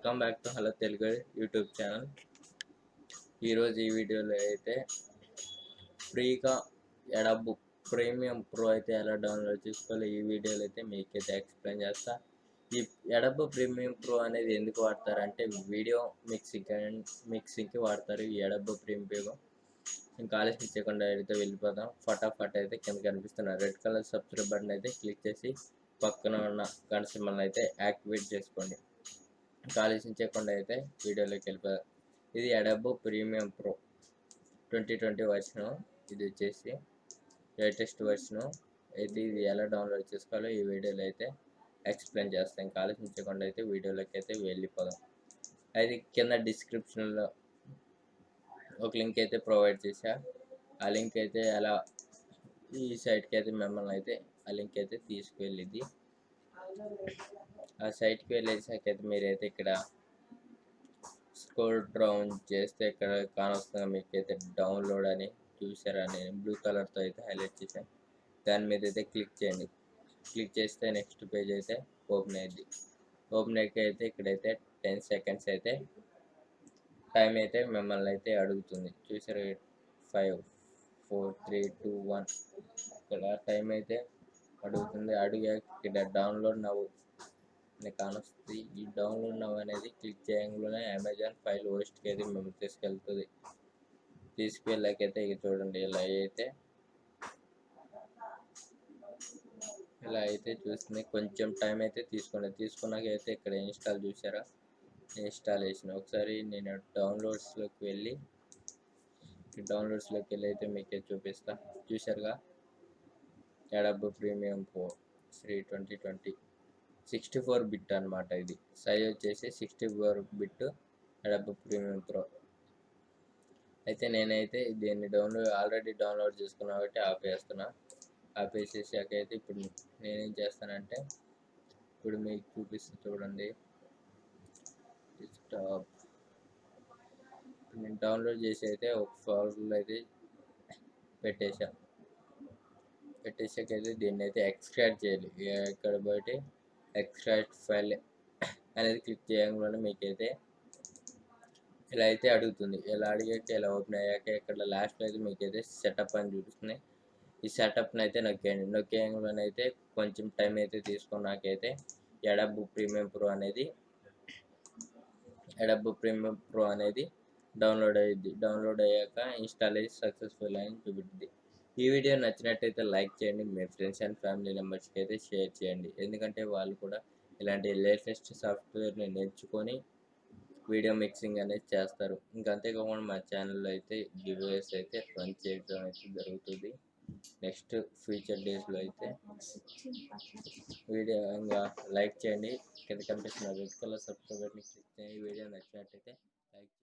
Welcome back to hello Telugu YouTube channel. ఈరోజు ఈ వీడియోలో అయితే ఫ్రీగా ఎడబ్ ప్రీమియం ప్రో అయితే ఎలా డౌన్లోడ్ చేసుకోవాలో ఈ వీడియోలో అయితే మీకైతే ఎక్స్ప్లెయిన్ చేస్తా. ఈ ఎడబ్ ప్రీమియం ప్రో అనేది ఎందుకు వాడతారంటే వీడియో మిక్సింగ్కి వాడతారు ఈ ఎడబ్ ప్రీమియం. ఇంకా ఆలస్యం చేయకుండా అయితే వెళ్ళిపోదాం. ఫటాఫట్ అయితే కింద కనిపిస్తున్న రెడ్ కలర్ సబ్స్క్రైబ్ బటన్ అయితే క్లిక్ చేసి పక్కన ఉన్న గంట సింబల్ అయితే యాక్టివేట్ చేసుకోండి. ఆలోచించకుండా అయితే వీడియోలోకి వెళ్ళిపోదాం. ఇది అడోబ్ ప్రీమియం ప్రో 2020 వర్షను. ఇది వచ్చేసి లేటెస్ట్ వర్షను. అయితే ఇది ఎలా డౌన్లోడ్ చేసుకోవాలో ఈ వీడియోలో అయితే ఎక్స్ప్లెయిన్ చేస్తాను. ఇంకా ఆలోచించకుండా అయితే వీడియోలోకి అయితే వెళ్ళిపోదాం. అది కింద డిస్క్రిప్షన్లో ఒక లింక్ అయితే ప్రొవైడ్ చేశా. ఆ లింక్ అయితే అలా ఈ సైట్కి అయితే మిమ్మల్ని అయితే ఆ లింక్ అయితే తీసుకువెళ్ళింది. ఆ సైట్కి వెళ్ళేసాకైతే మీరైతే ఇక్కడ స్క్రోల్ డౌన్ చేస్తే ఇక్కడ కానొస్తుంది మీకైతే డౌన్లోడ్ అని చూసారా, నేను బ్లూ కలర్తో అయితే హైలైట్ చేశాను. దాని మీద అయితే క్లిక్ చేయండి. క్లిక్ చేస్తే నెక్స్ట్ పేజ్ అయితే ఓపెన్ అయ్యింది. ఓపెన్ అయితే ఇక్కడైతే 10 సెకండ్స్ అయితే టైం అయితే మిమ్మల్ని అయితే అడుగుతుంది. చూసారు 5 4 3 2 1 ఇక్కడ టైం అయితే అడుగుతుంది. అడిగాక ఇక్కడ డౌన్లోడ్ నవ్వు కానొస్తుంది. ఈ డౌన్లోడ్ నవ్ అనేది క్లిక్ చేయగానే అమెజాన్ ఫైల్ హోస్ట్కి అయితే మేము తీసుకెళ్తుంది. తీసుకెళ్ళాకైతే ఇక చూడండి ఇలా అయితే చూస్తుంది. కొంచెం టైం అయితే తీసుకున్నాక అయితే ఇక్కడ ఇన్స్టాల్ చూసారా, ఇన్స్టాలేషన్. ఒకసారి నేను డౌన్లోడ్స్లోకి వెళ్ళి అయితే మీకు చూపిస్తా. చూసారుగా అడోబ్ ప్రీమియం ప్రో 2020 64 బిట్ అనమాట. ఇది సైజ్ వచ్చేసి 64 బిట్ అడోబ్ ప్రీమియం ప్రో. అయితే నేనైతే దీన్ని ఆల్రెడీ డౌన్లోడ్ చేసుకున్నా కాబట్టి ఆపేసేసాక అయితే ఇప్పుడు నేనేం చేస్తానంటే ఇప్పుడు మీకు చూపిస్తూ చూడండి. స్టాప్. నేను డౌన్లోడ్ చేసి అయితే ఒక ఫోల్డర్లో అయితే పెట్టేసాక అయితే దీన్ని అయితే ఎక్స్ట్రాక్ట్ చేయాలి. ఇక్కడ బయట ఎక్స్ట్రాక్ట్ ఫైల్ అనేది క్లిక్ చేయగానే మీకైతే ఇలా అయితే అడుగుతుంది. ఇలా అడిగాక ఇలా ఓపెన్ అయ్యాక ఇక్కడ లాస్ట్లో అయితే మీకైతే సెటప్ అని చూపిస్తుంది. ఈ సెటప్ని అయితే నొక్కేయంగానే అయితే కొంచెం టైం అయితే తీసుకున్నాకైతే అడోబ్ ప్రీమియం ప్రో అనేది డౌన్లోడ్ అయ్యింది. డౌన్లోడ్ అయ్యాక ఇన్స్టాల్ అయ్యి సక్సెస్ఫుల్ అని చూపిస్తుంది. ఈ వీడియో నచ్చినట్టయితే లైక్ చేయండి. మీ ఫ్రెండ్స్ అండ్ ఫ్యామిలీ మెంబర్స్కి అయితే షేర్ చేయండి. ఎందుకంటే వాళ్ళు కూడా ఇలాంటి లేటెస్ట్ సాఫ్ట్వేర్ని నేర్చుకొని వీడియో మిక్సింగ్ అనేది చేస్తారు. ఇంకా అంతేకాకుండా మా ఛానల్లో అయితే గివ్వేస్ అయితే రన్ చేయడం అయితే జరుగుతుంది. నెక్స్ట్ ఫ్యూచర్ డేస్లో అయితే వీడియో ఇంకా లైక్ చేయండి. కింద కనిపిస్తున్న రెడ్ కలర్ సబ్స్క్రైబ్ బటన్ని క్లిక్ చేయండి. వీడియో నచ్చినట్టయితే లైక్ చేయండి.